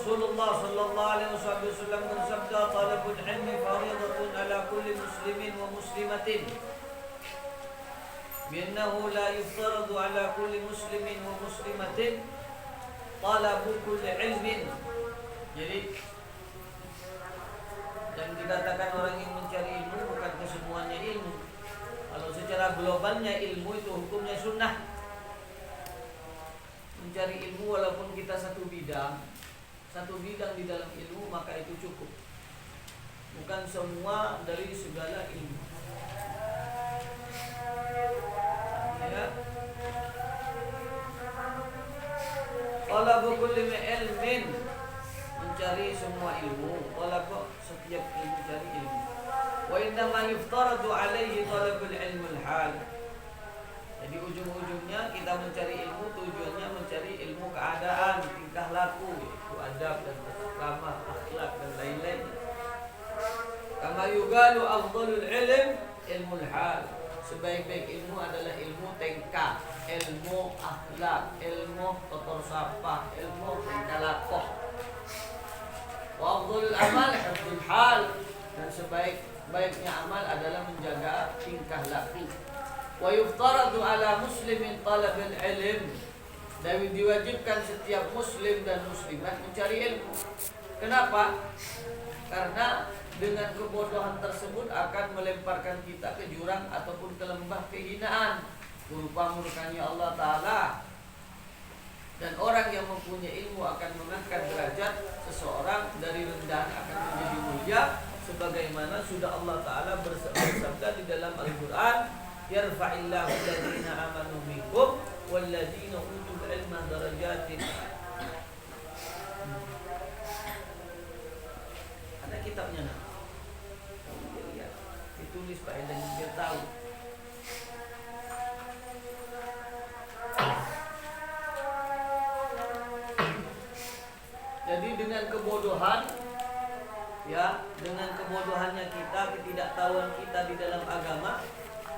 Rasulullah sallallahu alaihi wasallam bersabda, "Talabul ilmi fardhatun ala kulli muslimin wa muslimatin." Innahu la yuftaradu ala kulli muslimin wa muslimatin talabu kulli ilmin. Jadi yang dikatakan orang yang mencari ilmu bukan kesemuanya ilmu. Kalau secara globalnya ilmu itu hukumnya sunnah. Mencari ilmu walaupun kita satu bidang di dalam ilmu, maka itu cukup. Bukan semua dari segala ilmu. Ya. Talabu kulli ilmin, mencari semua ilmu. Talabu setiap ilmu, cari ilmu. Wa innama yuftaradu alaihi talabul ilmul hal. Jadi ujung-ujungnya kita mencari ilmu, tujuannya mencari ilmu keadaan, tingkah laku, yaitu adab dan ramah, akhlak dan lain-lain. Kama yugalu afdalul ilm ilmul hal. Sebaik-baik ilmu adalah ilmu tingkah, ilmu akhlak, ilmu tutur sapa, ilmu tingkah laku. Wa afdalul amal hifdzul hal, dan sebaik-baiknya amal adalah menjaga tingkah laku. Wa yuftaradu ala muslimin talabul ilm, dan diwajibkan setiap muslim dan muslimat mencari ilmu. Kenapa? Karena dengan kebodohan tersebut akan melemparkan kita ke jurang ataupun ke lembah kehinaan berupa murkanya Allah Ta'ala. Dan orang yang mempunyai ilmu akan mengangkat derajat seseorang dari rendah akan menjadi mulia, sebagaimana sudah Allah Ta'ala bersabda di dalam Al-Quran, yarfa'illahu alladhina amanu minkum walladhina utul ilma darajatin. Ada kitabnya nak? Ditulis Pak Edan biar tahu. Jadi dengan kebodohan, ya, dengan kebodohannya kita, ketidaktahuan kita di dalam agama,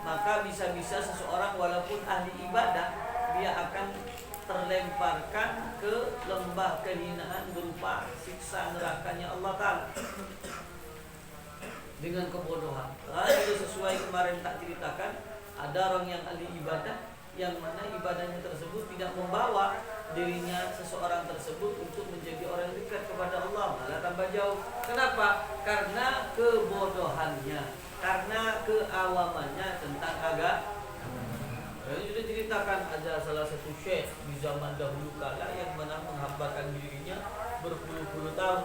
maka bisa-bisa seseorang walaupun ahli ibadah, dia akan terlemparkan ke lembah kehinaan berupa siksa nerakanya Allah Ta'ala dengan kebodohan. Karena itu sesuai kemarin tak ceritakan, ada orang yang ahli ibadah yang mana ibadahnya tersebut tidak membawa dirinya seseorang tersebut untuk menjadi orang yang dekat kepada Allah, malah tambah jauh. Kenapa? Karena kebodohannya, karena keawamannya tentang agama. Yang sudah ceritakan, ada salah satu syekh di zaman dahulu kala yang mana menghambakan dirinya berpuluh-puluh tahun,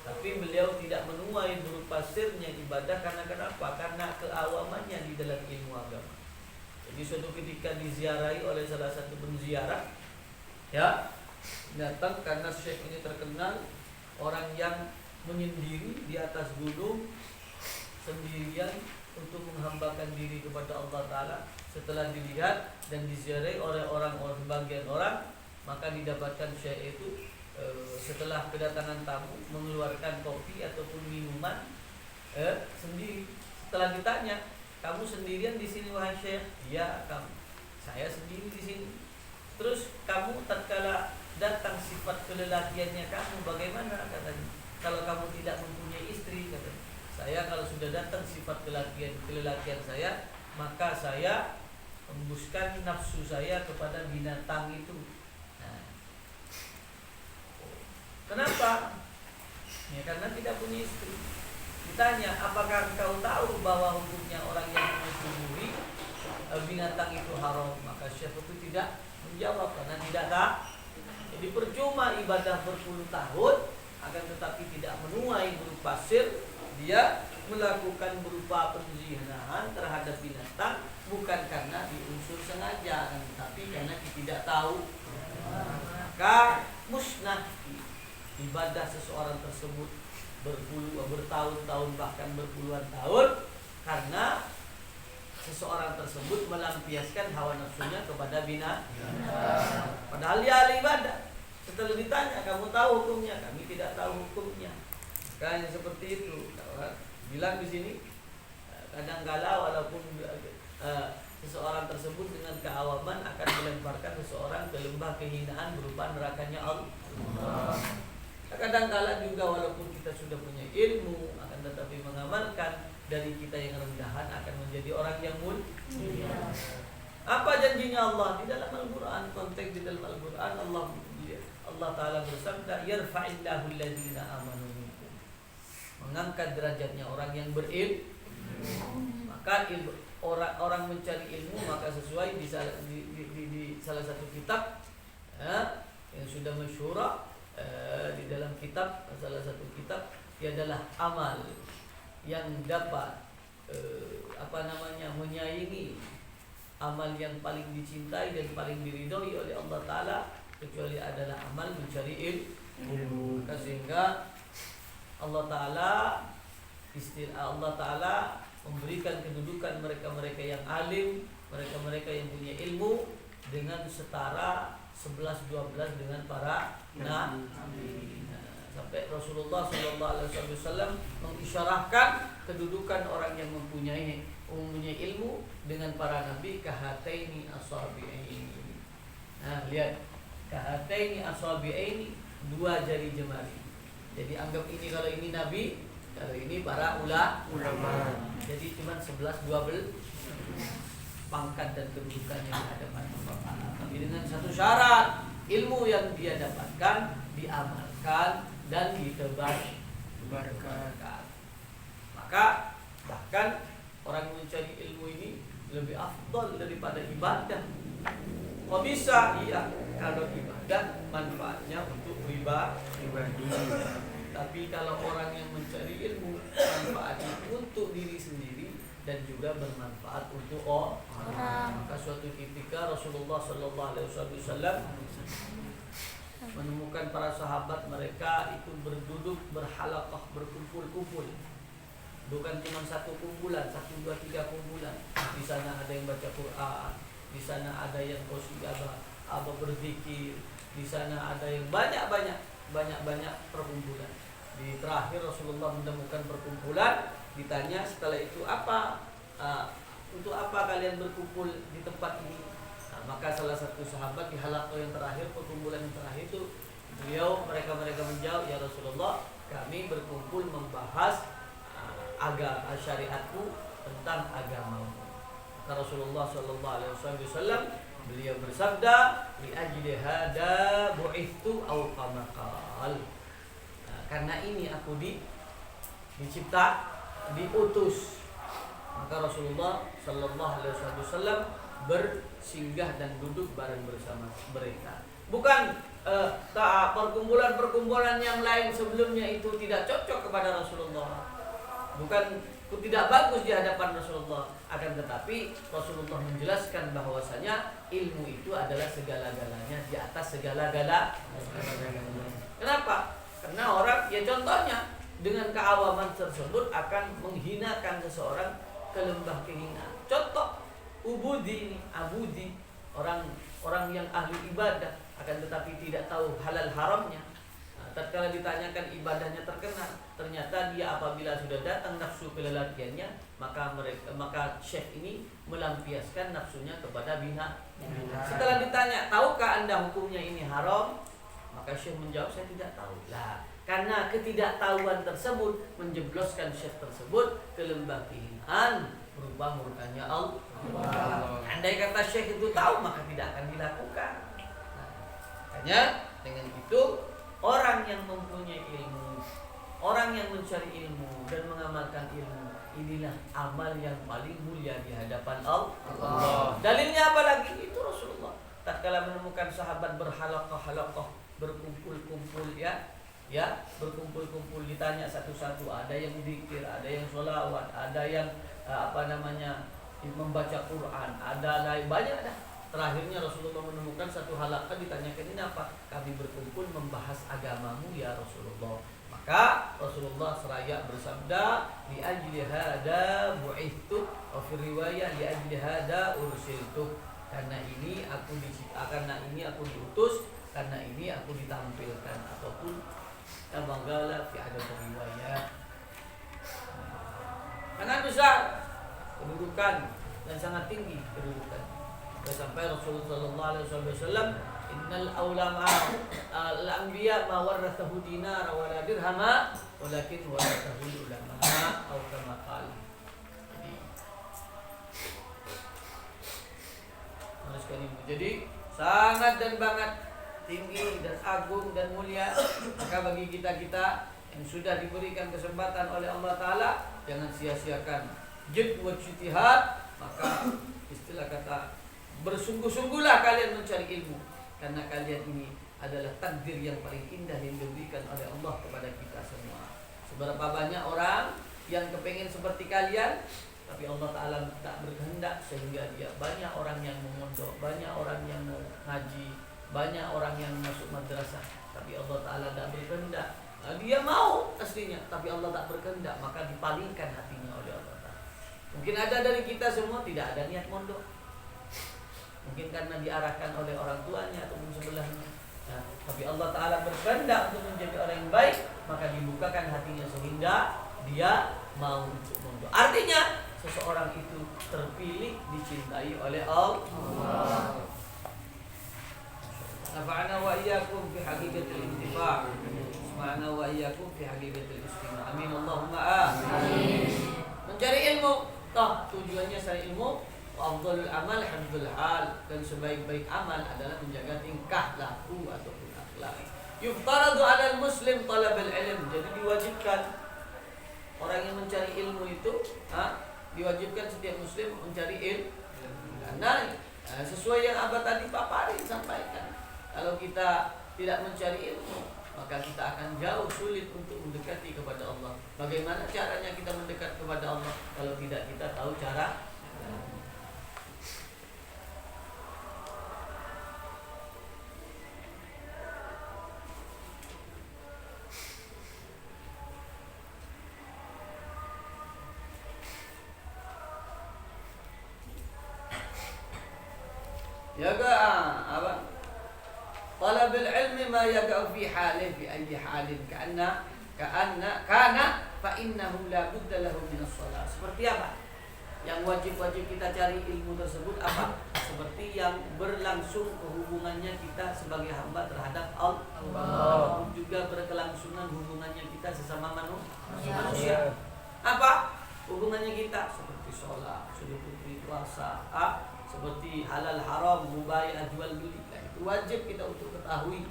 tapi beliau tidak menuai berupa sirnya ibadah. Karena kenapa? Karena keawamannya di dalam ilmu agama. Jadi suatu ketika diziarahi oleh salah satu penziarah, ya, datang karena syekh ini terkenal orang yang menyendiri di atas gunung sendirian untuk menghambakan diri kepada Allah Ta'ala. Setelah dilihat dan diziarahi oleh sebagian orang, maka didapatkan syekh itu setelah kedatangan tamu mengeluarkan kopi ataupun minuman sendiri. Setelah ditanya, "Kamu sendirian di sini wahai syekh?" "Ya, kamu." "Saya sendiri di sini." "Terus kamu tatkala datang sifat kelelakiannya kamu bagaimana?" katanya. "Kalau kamu tidak mempunyai istri," katanya, "saya kalau sudah datang sifat kelelakian saya, maka saya hembuskan nafsu saya kepada binatang itu." Nah, kenapa? Ya karena tidak punya istri. Ditanya, "Apakah engkau tahu bahwa hukumnya orang yang menyembelih binatang itu haram?" Maka syekh itu tidak menjawab karena tidak tahu. Jadi percuma ibadah berpuluh tahun, akan tetapi tidak menuai berupa sir. Dia melakukan berupa penzinahan terhadap binatang bukan karena diunsur sengaja, tapi karena tidak tahu. Maka musnah ibadah seseorang tersebut bertahun-tahun bahkan berpuluhan tahun karena seseorang tersebut melampiaskan hawa nafsunya kepada binatang. Padahal dia ahli ibadah. Setelah ditanya, "Kamu tahu hukumnya?" "Kami tidak tahu hukumnya." Kayaknya seperti itu. Bilang di sini, kadang-kala walaupun seseorang tersebut dengan keawaman akan melemparkan seseorang ke lembah kehinaan berupa nerakanya Allah. Kadang-kala juga walaupun kita sudah punya ilmu, akan tetapi mengamalkan, dari kita yang rendahan akan menjadi orang yang mulia. Apa janjinya Allah di dalam Al-Quran? Konteks di dalam Al-Quran Allah Ta'ala bersabda, yarfa'illahu alladhina amanu minkum, mengangkat derajatnya orang yang berilmu. Maka orang mencari ilmu, maka sesuai di salah satu kitab ya, yang sudah masyhur di dalam kitab, salah satu kitab, ia adalah amal yang dapat menyaingi amal yang paling dicintai dan paling diridhoi oleh Allah Ta'ala, kecuali adalah amal mencari ilmu. Sehingga Allah Ta'ala memberikan kedudukan mereka-mereka yang alim, mereka-mereka yang punya ilmu, dengan setara 11-12 dengan para nabi. Sampai Rasulullah SAW mengisyarahkan kedudukan orang yang mempunyai ilmu dengan para nabi, kahataini asabi'aini. Nah, lihat, kahataini asabi'aini, dua jari jemari. Jadi anggap ini kalau ini nabi, kalau ini para ulama. Jadi cuma 11-12 pangkat dan kedudukan yang di hadapan Allah. Tapi dengan satu syarat, ilmu yang dia dapatkan diamalkan dan ditebarkan. Maka bahkan orang mencari ilmu ini lebih afdal daripada ibadah. Kok bisa? Iya, kalau ibadah manfaatnya untuk pribadi. Tapi kalau orang yang mencari ilmu, manfaatnya untuk diri sendiri dan juga bermanfaat untuk orang. Maka suatu ketika Rasulullah SAW menemukan para sahabat mereka itu berduduk berhalaqah, berkumpul-kumpul. Bukan cuma satu kumpulan, 1, 2, 3 kumpulan. Di sana ada yang baca Quran, di sana ada yang qasidah, berzikir, di sana ada yang banyak perkumpulan. Di terakhir Rasulullah menemukan perkumpulan, ditanya setelah itu untuk apa kalian berkumpul di tempat ini? Maka salah satu sahabat di halaqah yang terakhir, perkumpulan yang terakhir itu, mereka menjawab, ya Rasulullah, kami berkumpul membahas agama syariatmu tentang agamamu. Maka Rasulullah SAW beliau bersabda, li ajli hada bu'ithtu aw kama qal. Karena ini aku diutus. Maka Rasulullah SAW bersinggah dan duduk bareng bersama mereka. Bukan perkumpulan-perkumpulan yang lain sebelumnya itu tidak cocok kepada Rasulullah, bukan tidak bagus di hadapan Rasulullah. Akan tetapi Rasulullah menjelaskan bahwasanya ilmu itu adalah segala-galanya, di atas segala-galanya. Kenapa? Karena orang, ya contohnya, dengan keawaman tersebut akan menghinakan seseorang ke lembah kehinaan. Contoh Abudi, orang yang ahli ibadah, akan tetapi tidak tahu halal haramnya. Tatkala ditanyakan ibadahnya terkenal, ternyata dia apabila sudah datang nafsu kelelakiannya, maka syekh ini melampiaskan nafsunya kepada bina. Setelah ditanya, tahukah anda hukumnya ini haram? Maka syekh menjawab, saya tidak tahu. Lah, karena ketidaktahuan tersebut menjebloskan syekh tersebut ke lembah kehinaan, berubah murkanya Allah. Andai kata syekh itu tahu, maka tidak akan dilakukan. Makanya dengan itu, orang yang mempunyai ilmu, orang yang mencari ilmu dan mengamalkan ilmu, inilah amal yang paling mulia di hadapan Allah. Dalilnya apa lagi? Itu Rasulullah tatkala menemukan sahabat berhalaqah, berkumpul-kumpul, berkumpul-kumpul, ditanya satu-satu, ada yang zikir, ada yang sholawat, ada yang membaca Quran, ada lain, banyak dah. Terakhirnya Rasulullah menemukan satu halaqah, ditanyakan, ini apa? Kami berkumpul membahas agamamu ya Rasulullah. Maka Rasulullah seraya bersabda, li ajli hada bu'ithtu, wa fi riwayah li ajli hada ursiltu. Karena ini aku diutus, karena ini aku ditampilkan, ataupun tamagala fi ada riwayat. Sangat besar kedudukan dan sangat tinggi kedudukan. Sampai Rasulullah SAW Innal ulama al-anbiya ma warathahu dinara wala dirhama walakin warathahu ulama atau kama qala. Jadi sangat dan banget tinggi dan agung dan mulia. Maka bagi kita-kita yang sudah diberikan kesempatan oleh Allah Ta'ala, jangan sia-siakan jid wa ijtihad. Maka istilah kata, bersungguh-sungguhlah kalian mencari ilmu, karena kalian ini adalah takdir yang paling indah yang diberikan oleh Allah kepada kita semua. Seberapa banyak orang yang kepengen seperti kalian, tapi Allah Ta'ala tak berkehendak sehingga dia banyak orang yang memondok, banyak orang yang ngaji, banyak orang yang masuk madrasah, tapi Allah Ta'ala tak berkehendak. Dia mau aslinya, tapi Allah tak berkehendak, maka dipalingkan hatinya oleh Allah Ta'ala. Mungkin ada dari kita semua tidak ada niat mondok, mungkin karena diarahkan oleh orang tuanya ataupun sebelahnya. Nah, tapi Allah Ta'ala berkehendak untuk menjadi orang yang baik, maka dibukakan hatinya sehingga dia mau untuk mondok. Artinya seseorang itu terpilih, dicintai oleh Allah. Nafa'ana wa iyyakum fi haqiqatil intifa'. Nafa'ana wa iyyakum fi haqiqatil istima'. Amin Allahumma amin. Mencari ilmu, tujuannya cari ilmu. Wa afdhalul amal hifdzul hal, dan sebaik-baik amal adalah menjaga tingkah laku ataupun akhlak. Yuftaradu 'alal muslim talabul ilm. Jadi diwajibkan orang yang mencari ilmu itu, diwajibkan setiap muslim mencari ilmu. Karena sesuai yang abad tadi paparin sampaikan, kalau kita tidak mencari ilmu, maka kita akan jauh sulit untuk mendekati kepada Allah. Bagaimana caranya kita mendekat kepada Allah kalau tidak kita tahu cara? apa? Talabul ilmi ma yaqa'u fi halih fi ayyi halin kana fa innahu la budda lahu min as-shalah. Seperti apa? Yang wajib-wajib kita cari ilmu tersebut apa? Seperti yang berlangsung hubungannya kita sebagai hamba terhadap Allah, juga berkelangsungan hubungannya kita sesama manusia. Apa hubungannya kita? Seperti sholat, seperti puasa, seperti halal haram, mubayi'ah jual beli. Nah, itu wajib kita untuk ketahui.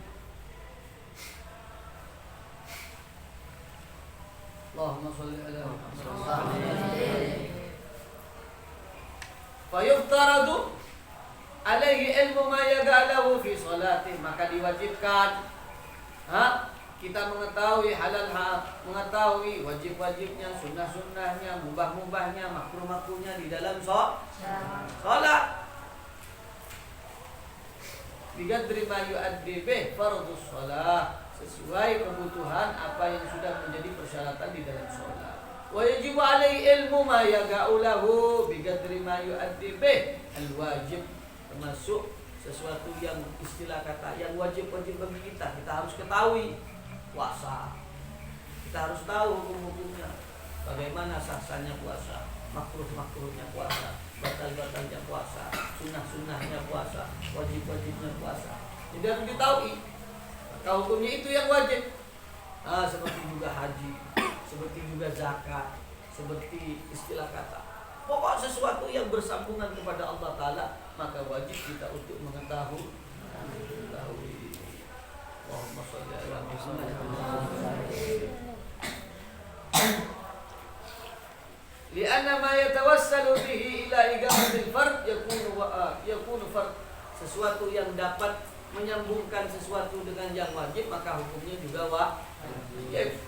Allahumma shalli ala Muhammad. Fayuftaradu alaihi ilmu ma yaga'lahu fi salati, maka diwajibkan kita mengetahui halal mengetahui wajib-wajibnya, sunnah-sunnahnya, mubah-mubahnya, makruh-makruhnya di dalam salat. Biqadri ma yu'addi bih fardhus shalah, sesuai kebutuhan apa yang sudah menjadi persyaratan di dalam salat. Wa yajibu alaihi ilmu ma yaga'u lahu biqadri ma yu'addi bih al-wajib, termasuk sesuatu yang istilah kata yang wajib-wajib bagi kita harus ketahui. Puasa, kita harus tahu hukum-hukumnya, bagaimana sah-sahnya puasa, makruh-makruhnya puasa, batal-batalnya puasa, sunnah-sunnahnya puasa, wajib-wajibnya puasa. Jadi harus ditahui. Maka hukumnya itu yang wajib. Seperti juga haji, seperti juga zakat, seperti istilah kata. Pokok sesuatu yang bersambungan kepada Allah Ta'ala, maka wajib kita untuk mengetahui. Allahumma shalli ala Muhammad. Lianna ma yatawassalu bihi ila igamatil fard yakunu fard. Sesuatu yang dapat menyambungkan sesuatu dengan yang wajib, maka hukumnya juga wajib.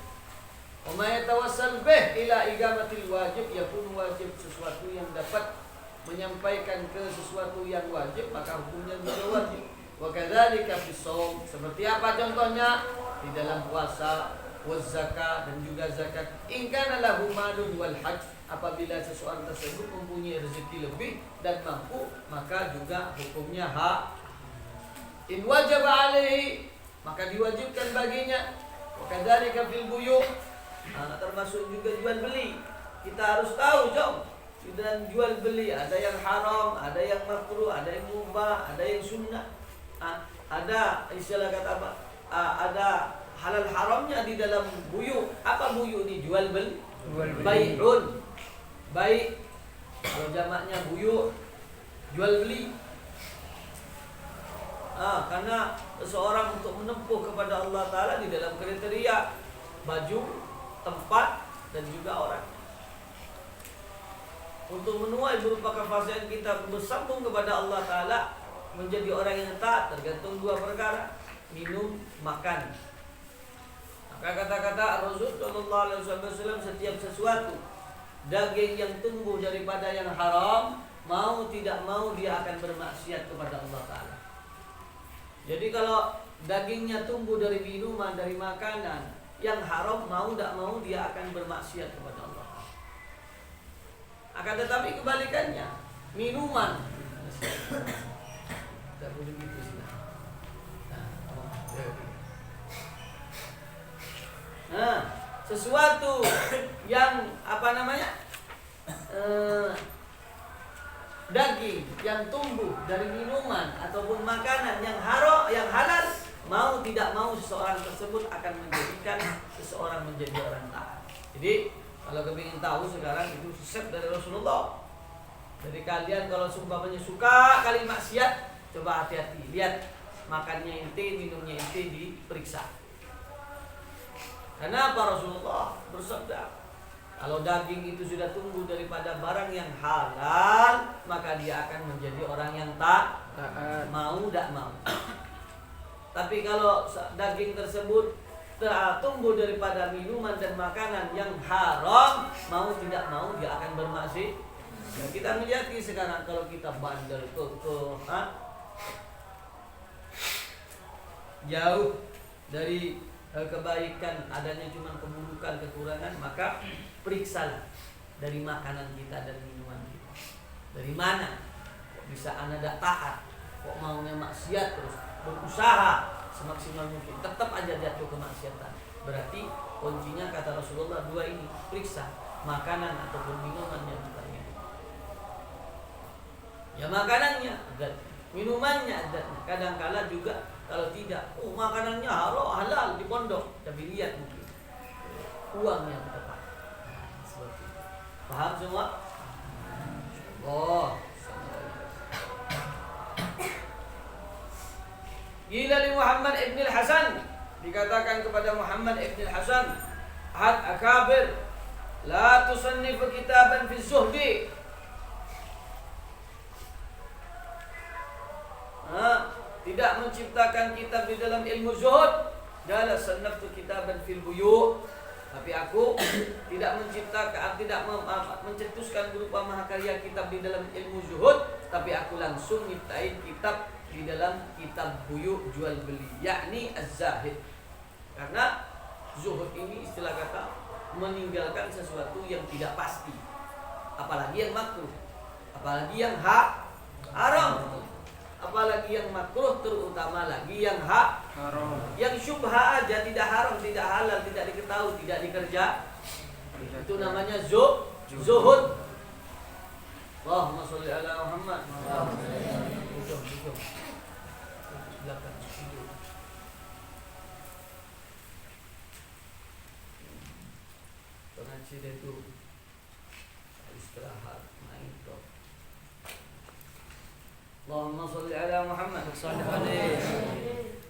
Wa ma yatawassalu bih ila igamatil wajib yakunu wajib. Sesuatu yang dapat menyampaikan ke sesuatu yang wajib, maka hukumnya juga wajib. Wa kadzalika fi shaum, seperti apa contohnya? Di dalam puasa, waz zakat, dan juga zakat. In kana lahu malun wal hajj, apabila seseorang tersebut mempunyai rezeki lebih dan mampu, maka juga hukumnya in wajaba alaihi, maka diwajibkan baginya. Wa kadzalika fil buyu', termasuk juga jual beli. Kita harus tahu di dalam jual beli ada yang haram, ada yang makruh, ada yang mubah, ada yang sunnah. ada istilah kata apa? Ada halal haramnya di dalam buyu. Apa buyu ini? Jual beli. Bai'un. Baik. Kalau jamaknya buyu, jual beli. Karena seseorang untuk menempuh kepada Allah Ta'ala di dalam kriteria baju, tempat, dan juga orang. Untuk menuai berupa kefasihan kita bersambung kepada Allah Ta'ala, menjadi orang yang taat tergantung dua perkara: minum, makan. Maka kata-kata Rasul sallallahu alaihi wasallam, setiap sesuatu daging yang tumbuh daripada yang haram, mau tidak mau dia akan bermaksiat kepada Allah Ta'ala. Jadi kalau dagingnya tumbuh dari minuman, dari makanan yang haram, mau tidak mau dia akan bermaksiat kepada Allah. Akan tetapi kebalikannya, minuman tidak boleh gitu sih. Nah, sesuatu yang daging yang tumbuh dari minuman ataupun makanan yang haram, yang halal, mau tidak mau seseorang tersebut akan menjadikan seseorang menjadi orang taat. Jadi kalau kepingin tahu sekarang itu resep dari Rasulullah. Jadi kalian kalau sumpahnya suka kali maksiat, coba hati-hati, lihat makannya ente, minumnya ente diperiksa. Karena apa? Rasulullah bersabda, kalau daging itu sudah tumbuh daripada barang yang halal, maka dia akan menjadi orang yang taat, mau tidak mau. Tapi kalau daging tersebut tumbuh daripada minuman dan makanan yang haram, mau tidak mau dia akan bermaksiat. Ya, kita melihat sekarang kalau kita bandel jauh dari kebaikan, adanya cuma keburukan, kekurangan, maka periksalah dari makanan kita dan minuman kita. Dari mana kok bisa anda tidak taat, kok maunya maksiat terus, berusaha semaksimal mungkin tetap aja jatuh kemaksiatan. Berarti kuncinya kata Rasulullah dua ini, periksa makanan ataupun minuman yang kita minum. Ya makanannya dan minumannya ada. Kadang-kala juga kalau tidak, makanannya halal di pondok, tapi lihat mungkin uang yang tepat. Seperti itu. Paham semua? Qila li Muhammad ibn al-Hasan, dikatakan kepada Muhammad ibn al-Hasan, ahad akabir, la tusannifu kitaban fi zuhdi. Tidak menciptakan kitab di dalam ilmu zuhud. Dala sannaftu kitaban fil buyu. Tapi aku tidak menciptakan, tidak mencetuskan berupa mahakarya kitab di dalam ilmu zuhud, tapi aku langsung nyiptain kitab di dalam kitab buyu, jual beli, yakni az-zahid. Karena zuhud ini istilah kata meninggalkan sesuatu yang tidak pasti, apalagi yang makruh, apalagi yang haram, apalagi yang makruh, terutama lagi yang haram. Yang syubha aja, tidak haram, tidak halal, tidak diketahui, tidak dikerja, itu namanya zuhud. Allahumma sholli ala Muhammad. Belakang studio. Pengajian itu istirahat, main top. Allahumma sholli ala Muhammad.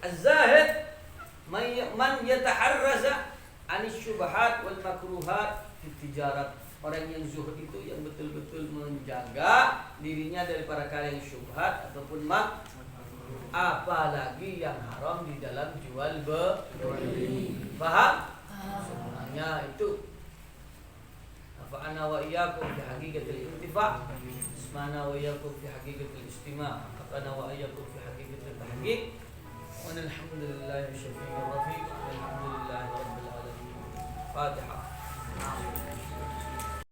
Az-zahid man yataharraza 'anis syubhat wal makruhat fi tijarat. Orang yang zuhud itu yang betul-betul menjaga dirinya dari perkara yang syubhat ataupun apalagi yang haram di dalam jual beli. Paham? Sebenarnya itu Fa'ana wa iyyakum fi haqiqatil intifa', ismana wa iyyakum fi haqiqatil istima', fa'ana wa iyyakum fi haqiqatil tahqiq. Wa alhamdulillahi syafi'ir rafiq, alhamdulillahi rabbil alamin. Fatihah.